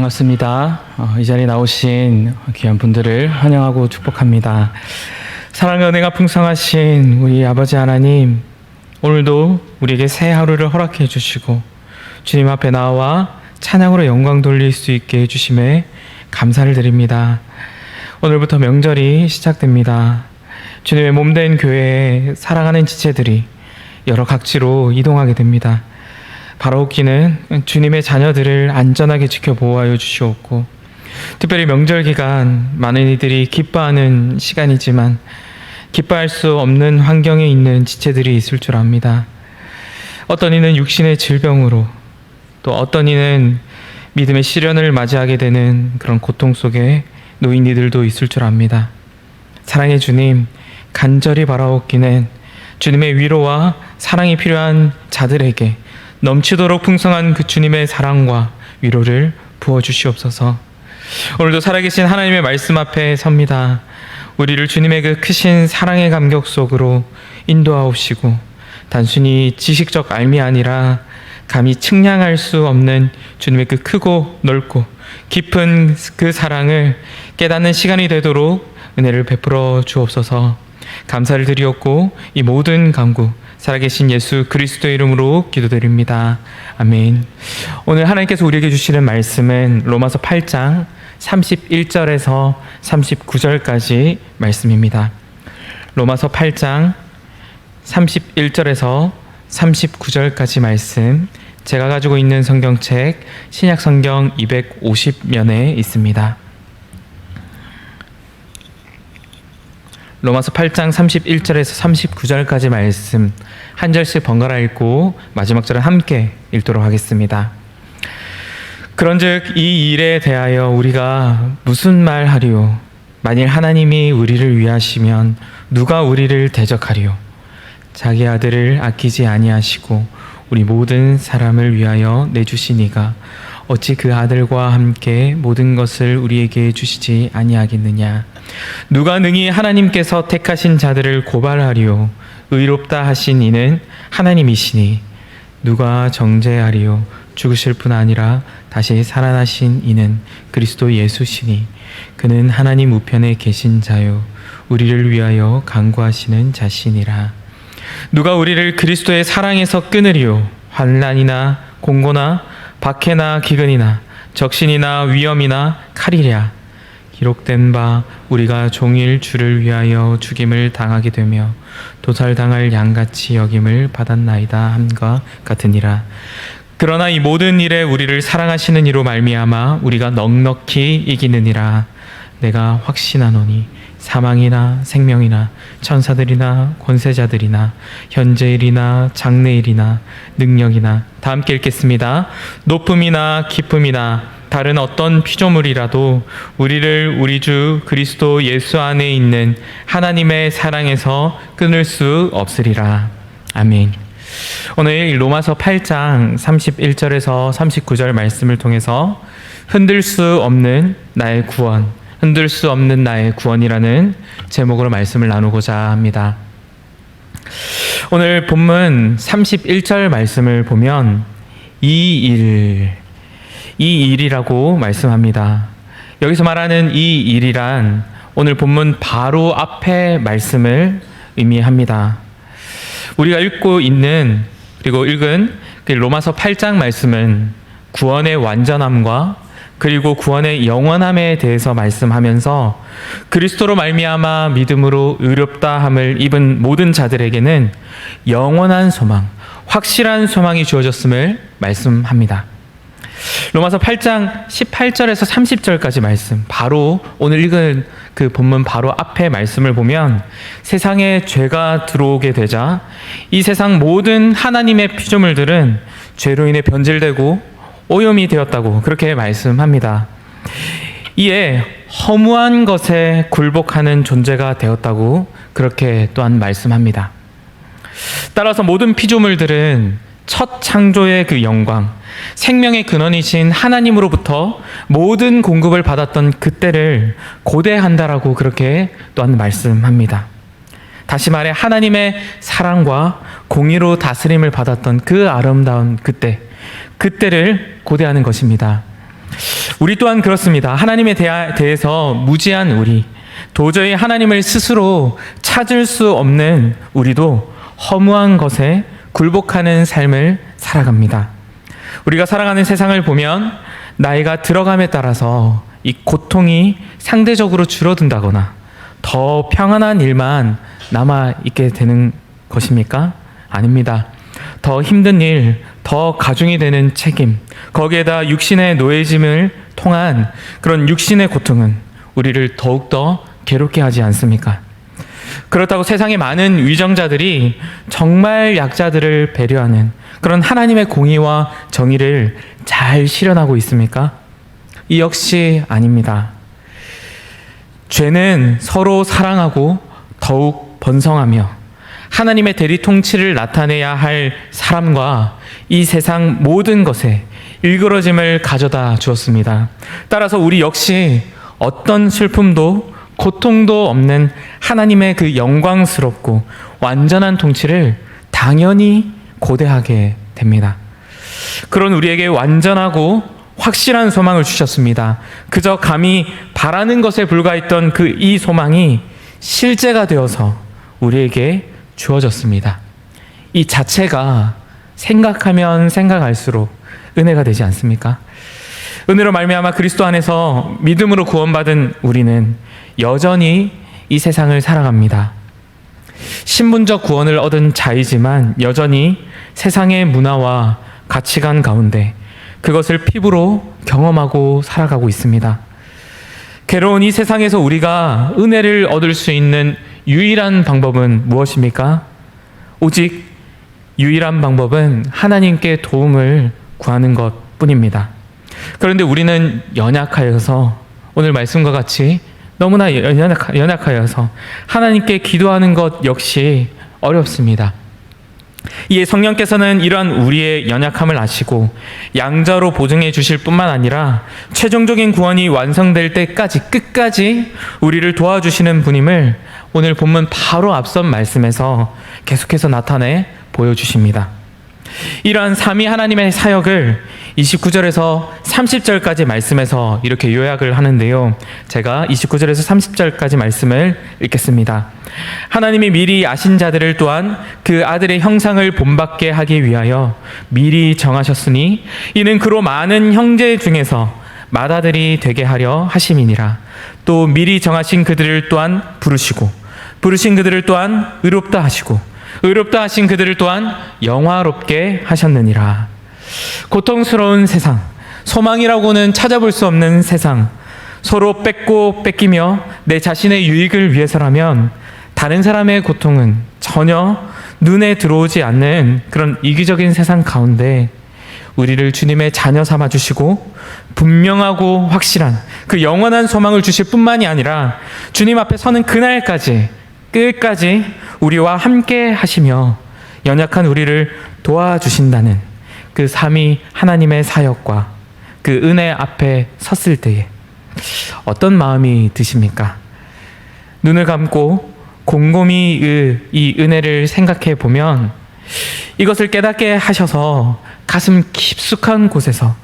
반갑습니다. 이 자리에 나오신 귀한 분들을 환영하고 축복합니다. 사랑과 은혜가 풍성하신 우리 아버지 하나님, 오늘도 우리에게 새 하루를 허락해 주시고 주님 앞에 나와 찬양으로 영광 돌릴 수 있게 해주심에 감사를 드립니다. 오늘부터 명절이 시작됩니다. 주님의 몸된 교회에 사랑하는 지체들이 여러 각지로 이동하게 됩니다. 바라옵기는 주님의 자녀들을 안전하게 지켜 보호하여 주시옵고, 특별히 명절 기간 많은 이들이 기뻐하는 시간이지만 기뻐할 수 없는 환경에 있는 지체들이 있을 줄 압니다. 어떤 이는 육신의 질병으로, 또 어떤 이는 믿음의 시련을 맞이하게 되는 그런 고통 속에 놓인 이들도 있을 줄 압니다. 사랑의 주님, 간절히 바라옵기는 주님의 위로와 사랑이 필요한 자들에게 넘치도록 풍성한 그 주님의 사랑과 위로를 부어주시옵소서. 오늘도 살아계신 하나님의 말씀 앞에 섭니다. 우리를 주님의 그 크신 사랑의 감격 속으로 인도하옵시고, 단순히 지식적 알미 아니라 감히 측량할 수 없는 주님의 그 크고 넓고 깊은 그 사랑을 깨닫는 시간이 되도록 은혜를 베풀어 주옵소서. 감사를 드리옵고 이 모든 간구 살아계신 예수 그리스도의 이름으로 기도드립니다. 아멘. 오늘 하나님께서 우리에게 주시는 말씀은 로마서 8장 31절에서 39절까지 말씀입니다. 로마서 8장 31절에서 39절까지 말씀, 제가 가지고 있는 성경책 신약성경 250면에 있습니다. 로마서 8장 31절에서 39절까지 말씀 한 절씩 번갈아 읽고 마지막 절은 함께 읽도록 하겠습니다. 그런즉 이 일에 대하여 우리가 무슨 말 하리요? 만일 하나님이 우리를 위하시면 누가 우리를 대적하리요? 자기 아들을 아끼지 아니하시고 우리 모든 사람을 위하여 내주시니가 어찌 그 아들과 함께 모든 것을 우리에게 주시지 아니하겠느냐? 누가 능히 하나님께서 택하신 자들을 고발하리요? 의롭다 하신 이는 하나님이시니 누가 정죄하리요? 죽으실 뿐 아니라 다시 살아나신 이는 그리스도 예수시니 그는 하나님 우편에 계신 자요 우리를 위하여 간구하시는 자시니라. 누가 우리를 그리스도의 사랑에서 끊으리요? 환난이나 공고나 박해나 기근이나 적신이나 위험이나 칼이랴. 기록된 바 우리가 종일 주를 위하여 죽임을 당하게 되며 도살당할 양같이 여김을 받았나이다 함과 같으니라. 그러나 이 모든 일에 우리를 사랑하시는 이로 말미암아 우리가 넉넉히 이기느니라. 내가 확신하노니 사망이나 생명이나 천사들이나 권세자들이나 현재일이나 장래일이나 능력이나, 다 함께 읽겠습니다. 높음이나 깊음이나 다른 어떤 피조물이라도 우리를 우리 주 그리스도 예수 안에 있는 하나님의 사랑에서 끊을 수 없으리라. 아멘. 오늘 로마서 8장 31절에서 39절 말씀을 통해서 흔들 수 없는 나의 구원, 흔들 수 없는 나의 구원이라는 제목으로 말씀을 나누고자 합니다. 오늘 본문 31절 말씀을 보면 이 일이라고 말씀합니다. 여기서 말하는 이 일이란 오늘 본문 바로 앞에 말씀을 의미합니다. 우리가 읽고 있는, 그리고 읽은 로마서 8장 말씀은 구원의 완전함과 그리고 구원의 영원함에 대해서 말씀하면서 그리스도로 말미암아 믿음으로 의롭다함을 입은 모든 자들에게는 영원한 소망, 확실한 소망이 주어졌음을 말씀합니다. 로마서 8장 18절에서 30절까지 말씀, 바로 오늘 읽은 그 본문 바로 앞에 말씀을 보면 세상에 죄가 들어오게 되자 이 세상 모든 하나님의 피조물들은 죄로 인해 변질되고 오염이 되었다고 그렇게 말씀합니다. 이에 허무한 것에 굴복하는 존재가 되었다고 그렇게 또한 말씀합니다. 따라서 모든 피조물들은 첫 창조의 그 영광, 생명의 근원이신 하나님으로부터 모든 공급을 받았던 그때를 고대한다라고 그렇게 또한 말씀합니다. 다시 말해 하나님의 사랑과 공의로 다스림을 받았던 그 아름다운 그때를 고대하는 것입니다. 우리 또한 그렇습니다. 하나님에 대해서 무지한 우리, 도저히 하나님을 스스로 찾을 수 없는 우리도 허무한 것에 굴복하는 삶을 살아갑니다. 우리가 살아가는 세상을 보면 나이가 들어감에 따라서 이 고통이 상대적으로 줄어든다거나 더 평안한 일만 남아있게 되는 것입니까? 아닙니다. 더 힘든 일, 더 가중이 되는 책임, 거기에다 육신의 노예짐을 통한 그런 육신의 고통은 우리를 더욱더 괴롭게 하지 않습니까? 그렇다고 세상의 많은 위정자들이 정말 약자들을 배려하는 그런 하나님의 공의와 정의를 잘 실현하고 있습니까? 이 역시 아닙니다. 죄는 서로 사랑하고 더욱 번성하며 하나님의 대리 통치를 나타내야 할 사람과 이 세상 모든 것에 일그러짐을 가져다 주었습니다. 따라서 우리 역시 어떤 슬픔도 고통도 없는 하나님의 그 영광스럽고 완전한 통치를 당연히 고대하게 됩니다. 그런 우리에게 완전하고 확실한 소망을 주셨습니다. 그저 감히 바라는 것에 불과했던 그 이 소망이 실제가 되어서 우리에게 주어졌습니다. 이 자체가 생각하면 생각할수록 은혜가 되지 않습니까? 은혜로 말미암아 그리스도 안에서 믿음으로 구원받은 우리는 여전히 이 세상을 살아갑니다. 신분적 구원을 얻은 자이지만 여전히 세상의 문화와 가치관 가운데 그것을 피부로 경험하고 살아가고 있습니다. 괴로운 이 세상에서 우리가 은혜를 얻을 수 있는 유일한 방법은 무엇입니까? 오직 유일한 방법은 하나님께 도움을 구하는 것뿐입니다. 그런데 우리는 연약하여서 오늘 말씀과 같이 너무나 연약하여서 하나님께 기도하는 것 역시 어렵습니다. 이에 성령께서는 이러한 우리의 연약함을 아시고 양자로 보증해 주실 뿐만 아니라 최종적인 구원이 완성될 때까지 끝까지 우리를 도와주시는 분임을 오늘 본문 바로 앞선 말씀에서 계속해서 나타내 보여주십니다. 이러한 삼위 하나님의 사역을 29절에서 30절까지 말씀에서 이렇게 요약을 하는데요. 제가 29절에서 30절까지 말씀을 읽겠습니다. 하나님이 미리 아신 자들을 또한 그 아들의 형상을 본받게 하기 위하여 미리 정하셨으니 이는 그로 많은 형제 중에서 맏아들이 되게 하려 하심이니라. 또 미리 정하신 그들을 또한 부르시고 부르신 그들을 또한 의롭다 하시고 의롭다 하신 그들을 또한 영화롭게 하셨느니라. 고통스러운 세상, 소망이라고는 찾아볼 수 없는 세상, 서로 뺏고 뺏기며 내 자신의 유익을 위해서라면 다른 사람의 고통은 전혀 눈에 들어오지 않는 그런 이기적인 세상 가운데 우리를 주님의 자녀 삼아 주시고 분명하고 확실한 그 영원한 소망을 주실 뿐만이 아니라 주님 앞에 서는 그날까지 끝까지 우리와 함께 하시며 연약한 우리를 도와주신다는 그 삼위 하나님의 사역과 그 은혜 앞에 섰을 때에 어떤 마음이 드십니까? 눈을 감고 곰곰이 이 은혜를 생각해 보면 이것을 깨닫게 하셔서 가슴 깊숙한 곳에서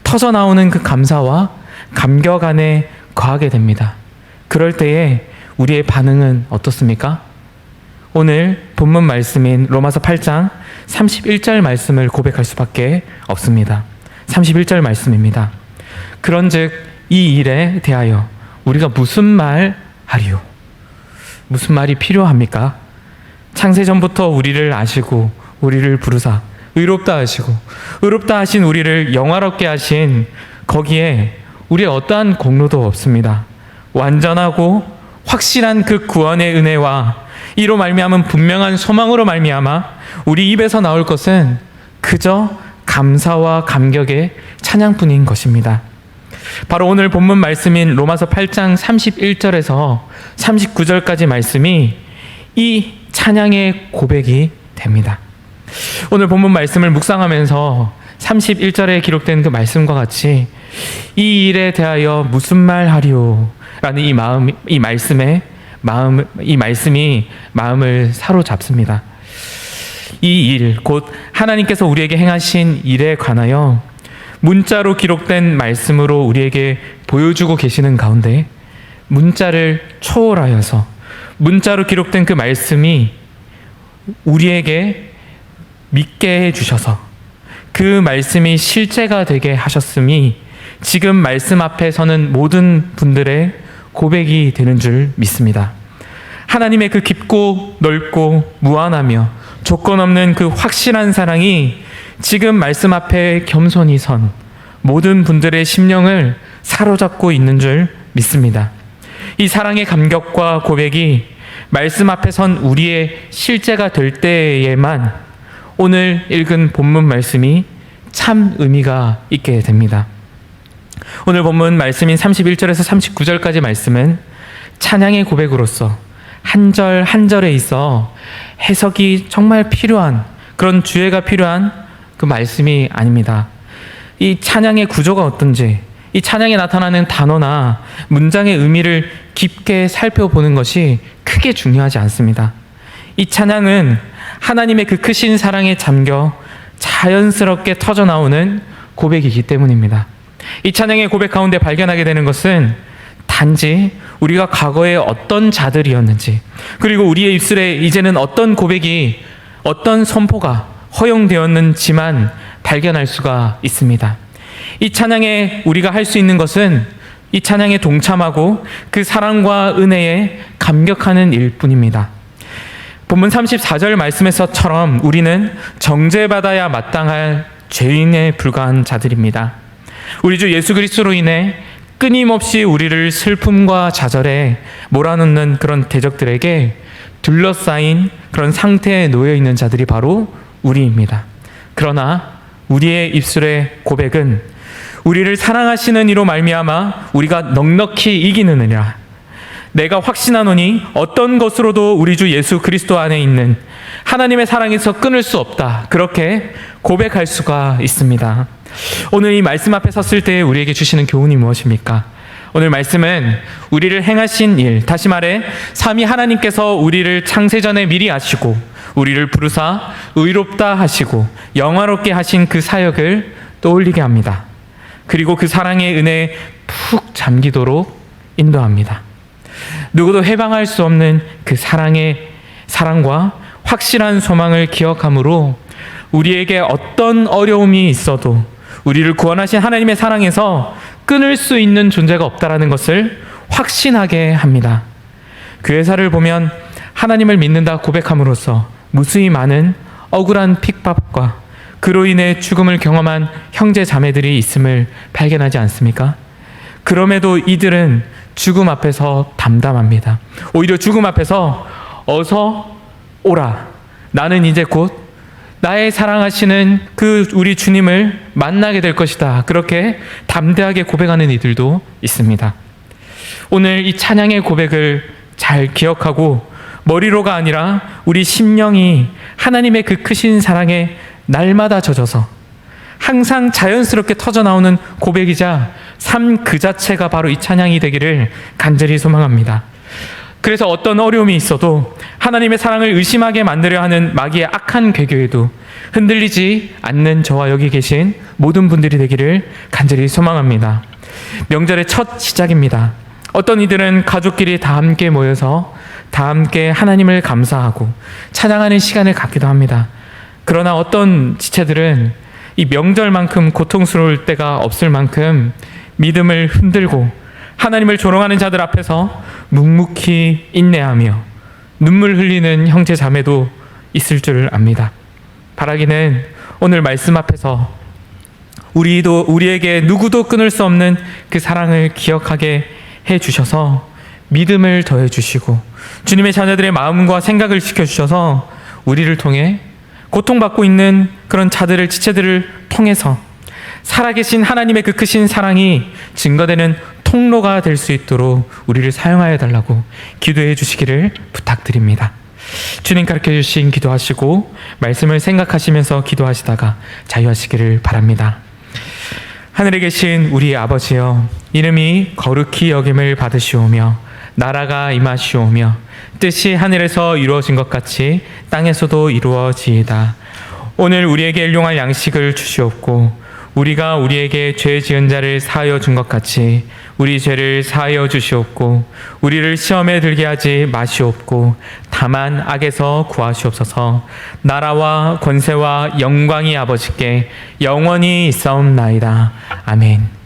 터져 나오는 그 감사와 감격 안에 거하게 됩니다. 그럴 때에 우리의 반응은 어떻습니까? 오늘 본문 말씀인 로마서 8장 31절 말씀을 고백할 수밖에 없습니다. 31절 말씀입니다. 그런즉 이 일에 대하여 우리가 무슨 말 하리요? 무슨 말이 필요합니까? 창세전부터 우리를 아시고 우리를 부르사 의롭다 하시고 의롭다 하신 우리를 영화롭게 하신 거기에 우리의 어떠한 공로도 없습니다. 완전하고 확실한 그 구원의 은혜와 이로 말미암은 분명한 소망으로 말미암아 우리 입에서 나올 것은 그저 감사와 감격의 찬양뿐인 것입니다. 바로 오늘 본문 말씀인 로마서 8장 31절에서 39절까지 말씀이 이 찬양의 고백이 됩니다. 오늘 본문 말씀을 묵상하면서 31절에 기록된 그 말씀과 같이 이 일에 대하여 무슨 말 하리오? 라는 이 말씀이 마음을 사로잡습니다. 이 일, 곧 하나님께서 우리에게 행하신 일에 관하여 문자로 기록된 말씀으로 우리에게 보여주고 계시는 가운데 문자를 초월하여서 문자로 기록된 그 말씀이 우리에게 믿게 해주셔서 그 말씀이 실제가 되게 하셨음이 지금 말씀 앞에 서는 모든 분들의 고백이 되는 줄 믿습니다. 하나님의 그 깊고 넓고 무한하며 조건 없는 그 확실한 사랑이 지금 말씀 앞에 겸손히 선 모든 분들의 심령을 사로잡고 있는 줄 믿습니다. 이 사랑의 감격과 고백이 말씀 앞에 선 우리의 실제가 될 때에만 오늘 읽은 본문 말씀이 참 의미가 있게 됩니다. 오늘 본문 말씀인 31절에서 39절까지 말씀은 찬양의 고백으로서 한 절 한 절에 있어 해석이 정말 필요한 그런 주의가 필요한 그 말씀이 아닙니다. 이 찬양의 구조가 어떤지, 이 찬양에 나타나는 단어나 문장의 의미를 깊게 살펴보는 것이 크게 중요하지 않습니다. 이 찬양은 하나님의 그 크신 사랑에 잠겨 자연스럽게 터져나오는 고백이기 때문입니다. 이 찬양의 고백 가운데 발견하게 되는 것은 단지 우리가 과거에 어떤 자들이었는지, 그리고 우리의 입술에 이제는 어떤 고백이, 어떤 선포가 허용되었는지만 발견할 수가 있습니다. 이 찬양에 우리가 할 수 있는 것은 이 찬양에 동참하고 그 사랑과 은혜에 감격하는 일뿐입니다. 본문 34절 말씀에서처럼 우리는 정죄받아야 마땅할 죄인에 불과한 자들입니다. 우리 주 예수 그리스도로 인해 끊임없이 우리를 슬픔과 좌절에 몰아넣는 그런 대적들에게 둘러싸인 그런 상태에 놓여 있는 자들이 바로 우리입니다. 그러나 우리의 입술의 고백은 우리를 사랑하시는 이로 말미암아 우리가 넉넉히 이기는 은이라. 내가 확신하노니 어떤 것으로도 우리 주 예수 그리스도 안에 있는 하나님의 사랑에서 끊을 수 없다. 그렇게 고백할 수가 있습니다. 오늘 이 말씀 앞에 섰을 때 우리에게 주시는 교훈이 무엇입니까? 오늘 말씀은 우리를 행하신 일, 다시 말해 삼위 하나님께서 우리를 창세전에 미리 아시고 우리를 부르사 의롭다 하시고 영화롭게 하신 그 사역을 떠올리게 합니다. 그리고 그 사랑의 은혜에 푹 잠기도록 인도합니다. 누구도 해방할 수 없는 그 사랑과 확실한 소망을 기억함으로 우리에게 어떤 어려움이 있어도 우리를 구원하신 하나님의 사랑에서 끊을 수 있는 존재가 없다라는 것을 확신하게 합니다. 교회사를 보면 하나님을 믿는다 고백함으로써 무수히 많은 억울한 핍박과 그로 인해 죽음을 경험한 형제 자매들이 있음을 발견하지 않습니까? 그럼에도 이들은 죽음 앞에서 담담합니다. 오히려 죽음 앞에서 어서 오라. 나는 이제 곧 나의 사랑하시는 그 우리 주님을 만나게 될 것이다. 그렇게 담대하게 고백하는 이들도 있습니다. 오늘 이 찬양의 고백을 잘 기억하고 머리로가 아니라 우리 심령이 하나님의 그 크신 사랑에 날마다 젖어서 항상 자연스럽게 터져나오는 고백이자 삶 그 자체가 바로 이 찬양이 되기를 간절히 소망합니다. 그래서 어떤 어려움이 있어도 하나님의 사랑을 의심하게 만들려 하는 마귀의 악한 괴교에도 흔들리지 않는 저와 여기 계신 모든 분들이 되기를 간절히 소망합니다. 명절의 첫 시작입니다. 어떤 이들은 가족끼리 다 함께 모여서 다 함께 하나님을 감사하고 찬양하는 시간을 갖기도 합니다. 그러나 어떤 지체들은 이 명절만큼 고통스러울 때가 없을 만큼 믿음을 흔들고 하나님을 조롱하는 자들 앞에서 묵묵히 인내하며 눈물 흘리는 형제 자매도 있을 줄 압니다. 바라기는 오늘 말씀 앞에서 우리에게 누구도 끊을 수 없는 그 사랑을 기억하게 해주셔서 믿음을 더해주시고 주님의 자녀들의 마음과 생각을 지켜주셔서 우리를 통해 고통받고 있는 그런 자들을, 지체들을 통해서 살아계신 하나님의 그 크신 사랑이 증거되는 통로가 될 수 있도록 우리를 사용하여 달라고 기도해 주시기를 부탁드립니다. 주님 가르쳐 주신 기도하시고 말씀을 생각하시면서 기도하시다가 자유하시기를 바랍니다. 하늘에 계신 우리 아버지여, 이름이 거룩히 여김을 받으시오며 나라가 임하시오며 뜻이 하늘에서 이루어진 것 같이 땅에서도 이루어지이다. 오늘 우리에게 일용할 양식을 주시옵고 우리가 우리에게 죄 지은 자를 사하여 준 것 같이 우리 죄를 사하여 주시옵고 우리를 시험에 들게 하지 마시옵고 다만 악에서 구하시옵소서. 나라와 권세와 영광이 아버지께 영원히 있사옵나이다. 아멘.